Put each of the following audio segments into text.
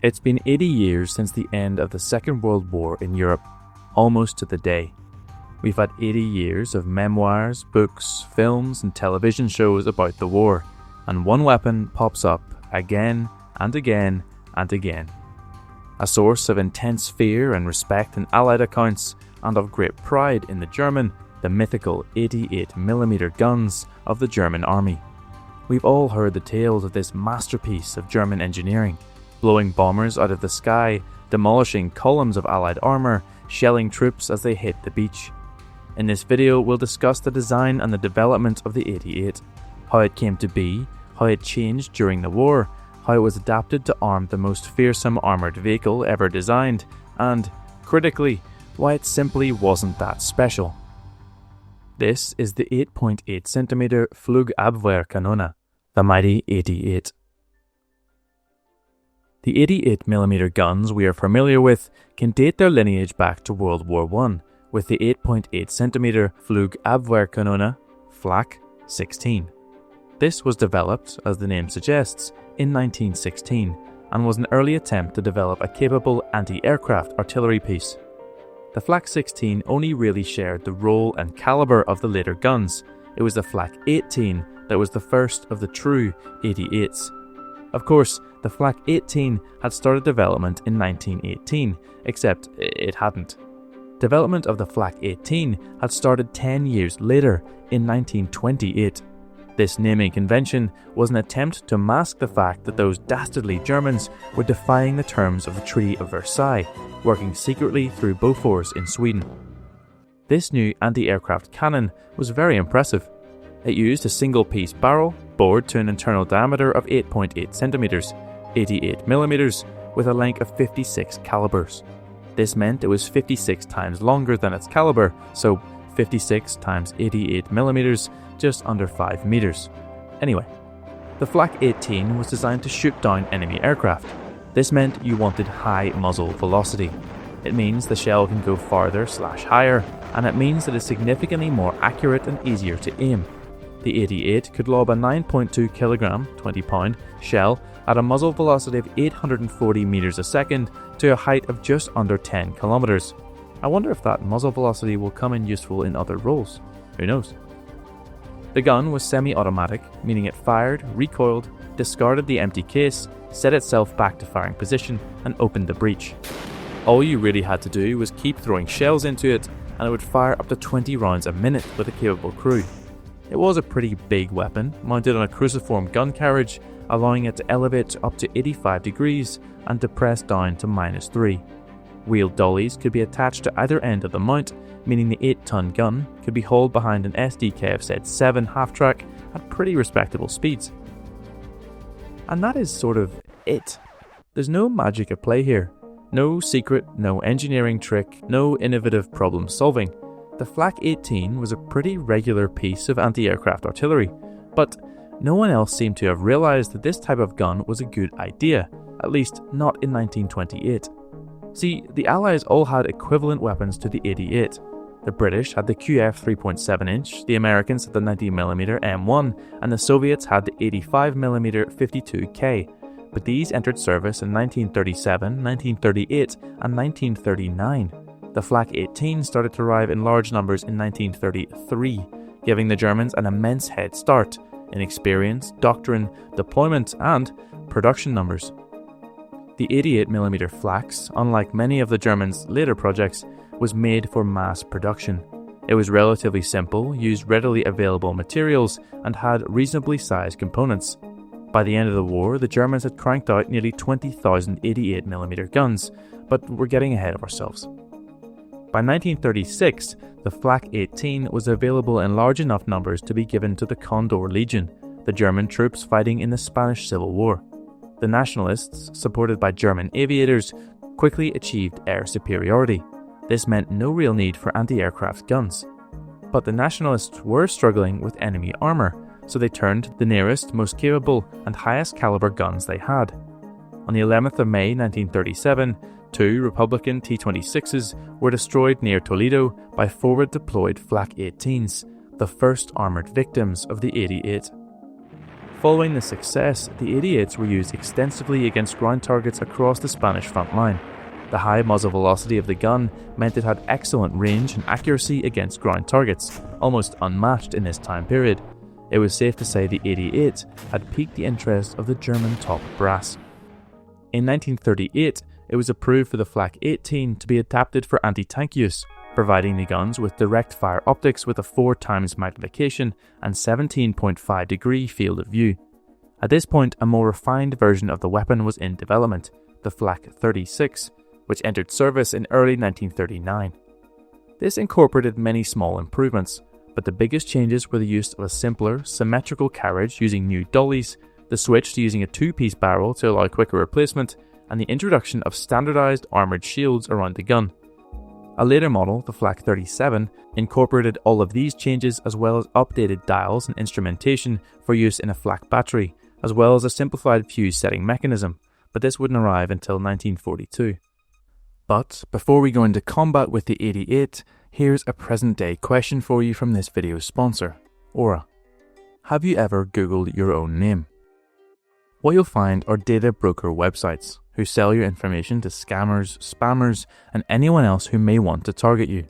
It's been 80 years since the end of the Second World War in Europe, almost to the day. We've had 80 years of memoirs, books, films and television shows about the war, and one weapon pops up again and again and again. A source of intense fear and respect in Allied accounts, and of great pride in the mythical 88mm guns of the German army. We've all heard the tales of this masterpiece of German engineering, blowing bombers out of the sky, demolishing columns of Allied armour, shelling troops as they hit the beach. In this video, we'll discuss the design and the development of the 88, how it came to be, how it changed during the war, how it was adapted to arm the most fearsome armoured vehicle ever designed, and, critically, why it simply wasn't that special. This is the 8.8cm Flugabwehrkanone, the mighty 88. The 88mm guns we are familiar with can date their lineage back to World War I, with the 8.8cm Flugabwehrkanone, Flak 16. This was developed, as the name suggests, in 1916, and was an early attempt to develop a capable anti-aircraft artillery piece. The Flak 16 only really shared the role and caliber of the later guns. It was the Flak 18 that was the first of the true 88s. Of course, the Flak 18 had started development in 1918, except it hadn't. Development of the Flak 18 had started 10 years later, in 1928. This naming convention was an attempt to mask the fact that those dastardly Germans were defying the terms of the Treaty of Versailles, working secretly through Bofors in Sweden. This new anti-aircraft cannon was very impressive. It used a single-piece barrel, bored to an internal diameter of 8.8cm, 88mm, with a length of 56 calibers. This meant it was 56 times longer than its caliber, so 56 times 88mm, just under 5 meters. Anyway, the Flak 18 was designed to shoot down enemy aircraft. This meant you wanted high muzzle velocity. It means the shell can go farther/higher, and it means that it's significantly more accurate and easier to aim. The 88 could lob a 9.2 kg, 20 pound, shell at a muzzle velocity of 840 meters a second to a height of just under 10 kilometers. I wonder if that muzzle velocity will come in useful in other roles. Who knows? The gun was semi-automatic, meaning it fired, recoiled, discarded the empty case, set itself back to firing position, and opened the breech. All you really had to do was keep throwing shells into it, and it would fire up to 20 rounds a minute with a capable crew. It was a pretty big weapon, mounted on a cruciform gun carriage, allowing it to elevate up to 85 degrees and depress down to -3. Wheeled dollies could be attached to either end of the mount, meaning the 8-ton gun could be hauled behind an SDKFZ-7 half-track at pretty respectable speeds. And that is sort of it. There's no magic at play here. No secret, no engineering trick, no innovative problem solving. The Flak 18 was a pretty regular piece of anti-aircraft artillery, but no one else seemed to have realised that this type of gun was a good idea, at least not in 1928. See, the Allies all had equivalent weapons to the 88. The British had the QF 3.7-inch, the Americans had the 90mm M1, and the Soviets had the 85mm 52K, but these entered service in 1937, 1938 and 1939. The Flak 18 started to arrive in large numbers in 1933, giving the Germans an immense head start in experience, doctrine, deployment and production numbers. The 88mm Flaks, unlike many of the Germans' later projects, was made for mass production. It was relatively simple, used readily available materials, and had reasonably sized components. By the end of the war, the Germans had cranked out nearly 20,000 88mm guns, but we're getting ahead of ourselves. By 1936, the Flak 18 was available in large enough numbers to be given to the Condor Legion, the German troops fighting in the Spanish Civil War. The nationalists, supported by German aviators, quickly achieved air superiority. This meant no real need for anti-aircraft guns. But the nationalists were struggling with enemy armour, so they turned to the nearest, most capable and highest caliber guns they had. On the 11th of May 1937, 2 Republican T-26s were destroyed near Toledo by forward-deployed Flak 18s, the first armoured victims of the 88. Following this success, the 88s were used extensively against ground targets across the Spanish front line. The high muzzle velocity of the gun meant it had excellent range and accuracy against ground targets, almost unmatched in this time period. It was safe to say the 88 had piqued the interest of the German top brass. In 1938, it was approved for the Flak 18 to be adapted for anti-tank use, providing the guns with direct fire optics with a 4x magnification and 17.5 degree field of view. At this point, a more refined version of the weapon was in development, the Flak 36, which entered service in early 1939. This incorporated many small improvements, but the biggest changes were the use of a simpler, symmetrical carriage using new dollies, the switch to using a two-piece barrel to allow quicker replacement, and the introduction of standardized armoured shields around the gun. A later model, the Flak 37, incorporated all of these changes as well as updated dials and instrumentation for use in a Flak battery, as well as a simplified fuse setting mechanism, but this wouldn't arrive until 1942. But before we go into combat with the 88, here's a present day question for you from this video's sponsor, Aura. Have you ever Googled your own name? What you'll find are data broker websites who sell your information to scammers, spammers, and anyone else who may want to target you.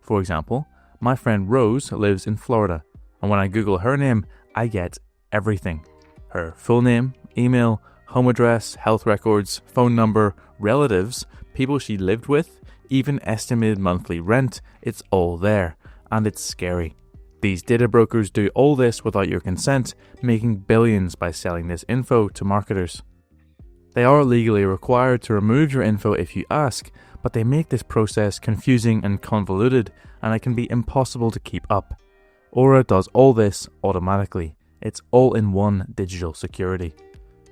For example, my friend Rose lives in Florida, and when I Google her name, I get everything. Her full name, email, home address, health records, phone number, relatives, people she lived with, even estimated monthly rent, it's all there, and it's scary. These data brokers do all this without your consent, making billions by selling this info to marketers. They are legally required to remove your info if you ask, but they make this process confusing and convoluted, and it can be impossible to keep up. Aura does all this automatically. It's all-in-one digital security.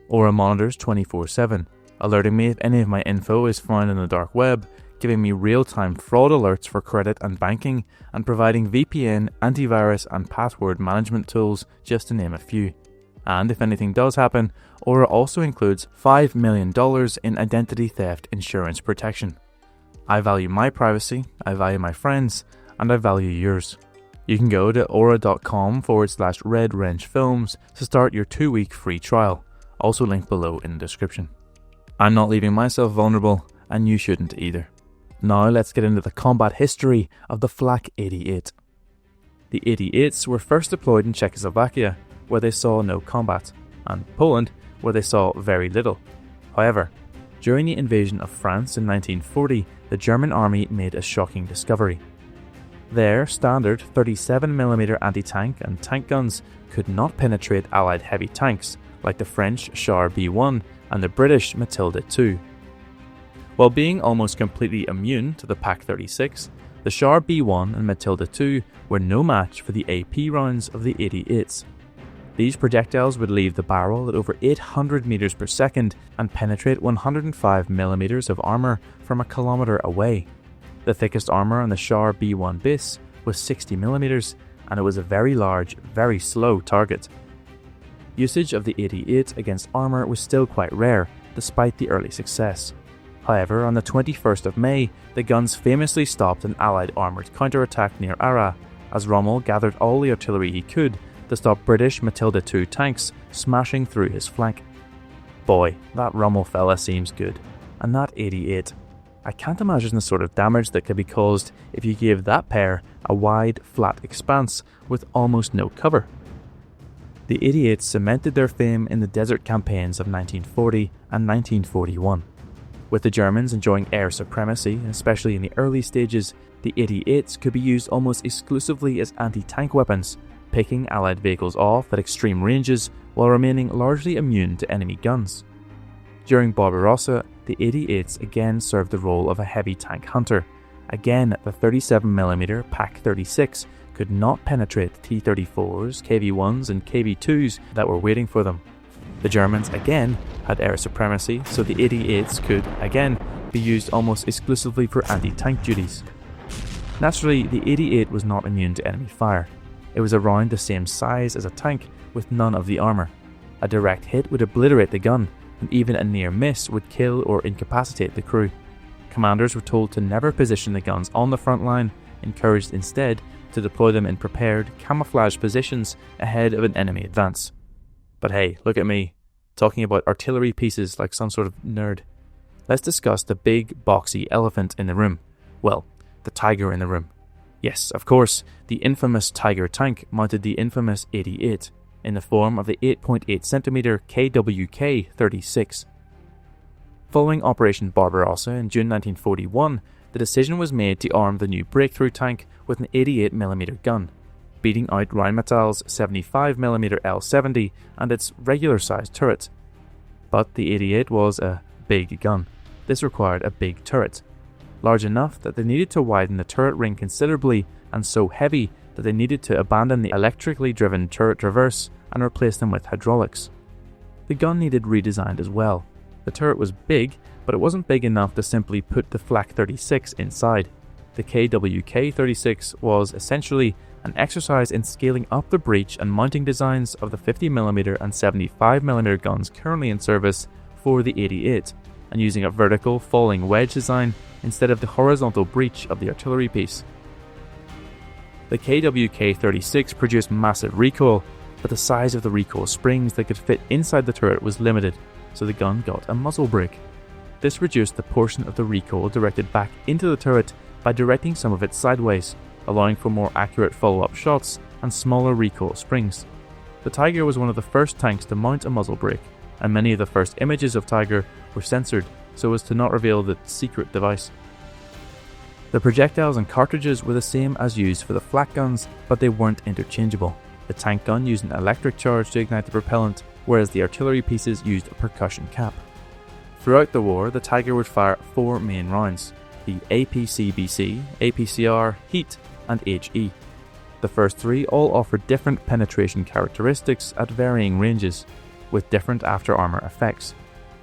Aura monitors 24/7, alerting me if any of my info is found in the dark web, giving me real-time fraud alerts for credit and banking, and providing VPN, antivirus and password management tools, just to name a few. And if anything does happen, Aura also includes $5 million in identity theft insurance protection. I value my privacy, I value my friends, and I value yours. You can go to aura.com/redwrenchfilms to start your 2-week free trial, also linked below in the description. I'm not leaving myself vulnerable, and you shouldn't either. Now let's get into the combat history of the Flak 88. The 88s were first deployed in Czechoslovakia, where they saw no combat, and Poland, where they saw very little. However, during the invasion of France in 1940, the German army made a shocking discovery. Their standard 37mm anti-tank and tank guns could not penetrate Allied heavy tanks like the French Char B1 and the British Matilda II. While being almost completely immune to the Pak-36, the Char B1 and Matilda II were no match for the AP rounds of the 88s. These projectiles would leave the barrel at over 800 meters per second and penetrate 105mm of armor from a kilometer away. The thickest armor on the Char B1 base was 60mm, and it was a very large, very slow target. Usage of the 88 against armor was still quite rare, despite the early success. However, on the 21st of May, the guns famously stopped an Allied armoured counterattack near Arras, as Rommel gathered all the artillery he could to stop British Matilda II tanks smashing through his flank. Boy, that Rommel fella seems good. And that 88. I can't imagine the sort of damage that could be caused if you gave that pair a wide, flat expanse with almost no cover. The 88s cemented their fame in the desert campaigns of 1940 and 1941. With the Germans enjoying air supremacy, especially in the early stages, the 88s could be used almost exclusively as anti-tank weapons, picking Allied vehicles off at extreme ranges while remaining largely immune to enemy guns. During Barbarossa, the 88s again served the role of a heavy tank hunter. Again, the 37mm Pak-36 could not penetrate the T-34s, KV-1s and KV-2s that were waiting for them. The Germans again had air supremacy, so the 88s could, again, be used almost exclusively for anti-tank duties. Naturally, the 88 was not immune to enemy fire. It was around the same size as a tank with none of the armour. A direct hit would obliterate the gun, and even a near miss would kill or incapacitate the crew. Commanders were told to never position the guns on the front line, encouraged instead to deploy them in prepared, camouflaged positions ahead of an enemy advance. But hey, look at me, talking about artillery pieces like some sort of nerd. Let's discuss the big, boxy elephant in the room. Well, the Tiger in the room. Yes, of course, the infamous Tiger tank mounted the infamous 88 in the form of the 8.8cm KWK-36. Following Operation Barbarossa in June 1941, the decision was made to arm the new breakthrough tank with an 88mm gun, beating out Rheinmetall's 75mm L70 and its regular-sized turret. But the 88 was a big gun. This required a big turret, large enough that they needed to widen the turret ring considerably and so heavy that they needed to abandon the electrically driven turret traverse and replace them with hydraulics. The gun needed redesigned as well. The turret was big, but it wasn't big enough to simply put the Flak 36 inside. The KWK-36 was essentially an exercise in scaling up the breech and mounting designs of the 50mm and 75mm guns currently in service for the 88, and using a vertical falling wedge design instead of the horizontal breech of the artillery piece. The KWK-36 produced massive recoil, but the size of the recoil springs that could fit inside the turret was limited, so the gun got a muzzle brake. This reduced the portion of the recoil directed back into the turret by directing some of it sideways, allowing for more accurate follow-up shots and smaller recoil springs. The Tiger was one of the first tanks to mount a muzzle brake, and many of the first images of Tiger were censored so as to not reveal the secret device. The projectiles and cartridges were the same as used for the Flak guns, but they weren't interchangeable. The tank gun used an electric charge to ignite the propellant, whereas the artillery pieces used a percussion cap. Throughout the war, the Tiger would fire 4 main rounds: the APC-BC, APCR, Heat, and HE. The first 3 all offered different penetration characteristics at varying ranges, with different after-armour effects.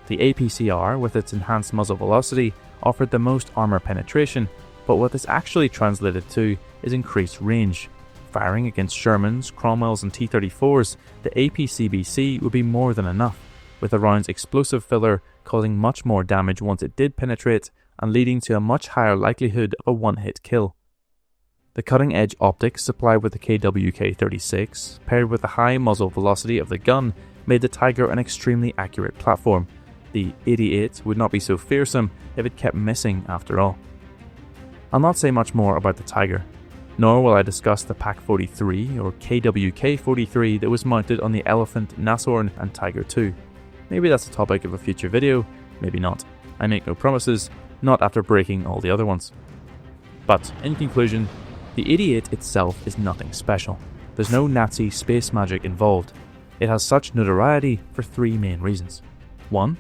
The APCR, with its enhanced muzzle velocity, offered the most armour penetration, but what this actually translated to is increased range. Firing against Shermans, Cromwells and T-34s, the APC-BC would be more than enough, with the round's explosive filler causing much more damage once it did penetrate and leading to a much higher likelihood of a one-hit kill. The cutting-edge optics supplied with the KWK-36, paired with the high muzzle velocity of the gun, made the Tiger an extremely accurate platform. The 88 would not be so fearsome if it kept missing after all. I'll not say much more about the Tiger, nor will I discuss the PaK-43 or KWK-43 that was mounted on the Elephant, Nashorn and Tiger II. Maybe that's the topic of a future video, maybe not. I make no promises, not after breaking all the other ones. But, in conclusion, the 88 itself is nothing special. There's no Nazi space magic involved. It has such notoriety for 3 main reasons. 1.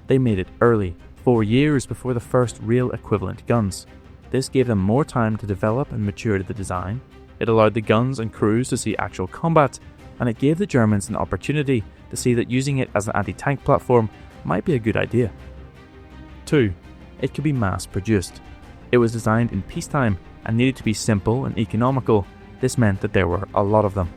They made it early, 4 years before the first real equivalent guns. This gave them more time to develop and mature the design, it allowed the guns and crews to see actual combat, and it gave the Germans an opportunity to see that using it as an anti-tank platform might be a good idea. 2. It could be mass-produced. It was designed in peacetime and needed to be simple and economical. This meant that there were a lot of them.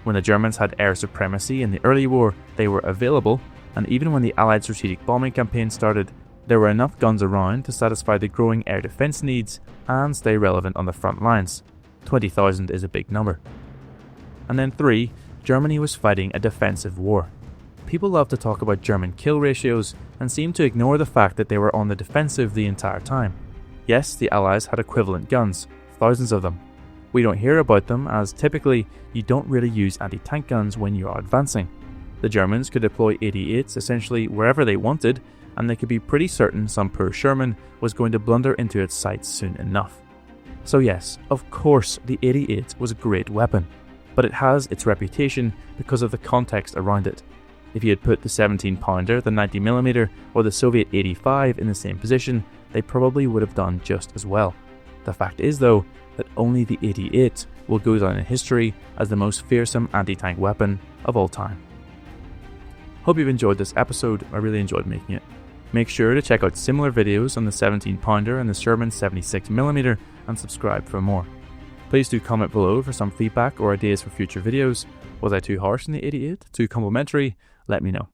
When the Germans had air supremacy in the early war, they were available, and even when the Allied strategic bombing campaign started, there were enough guns around to satisfy the growing air defense needs and stay relevant on the front lines. 20,000 is a big number. And then 3, Germany was fighting a defensive war. People love to talk about German kill ratios and seem to ignore the fact that they were on the defensive the entire time. Yes, the Allies had equivalent guns, thousands of them. We don't hear about them as typically you don't really use anti-tank guns when you are advancing. The Germans could deploy 88s essentially wherever they wanted, and they could be pretty certain some poor Sherman was going to blunder into its sights soon enough. So yes, of course the 88 was a great weapon, but it has its reputation because of the context around it. If you had put the 17-pounder, the 90mm, or the Soviet 85 in the same position, they probably would have done just as well. The fact is though, that only the 88 will go down in history as the most fearsome anti-tank weapon of all time. Hope you've enjoyed this episode, I really enjoyed making it. Make sure to check out similar videos on the 17-pounder and the Sherman 76mm and subscribe for more. Please do comment below for some feedback or ideas for future videos. Was I too harsh on the 88? Too complimentary? Let me know.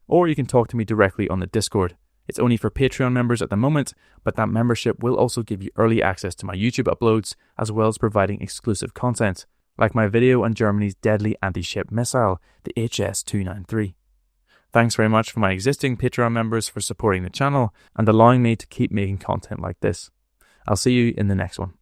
Or you can talk to me directly on the Discord. It's only for Patreon members at the moment, but that membership will also give you early access to my YouTube uploads, as well as providing exclusive content. like my video on Germany's deadly anti-ship missile, the HS-293. Thanks very much for my existing Patreon members for supporting the channel and allowing me to keep making content like this. I'll see you in the next one.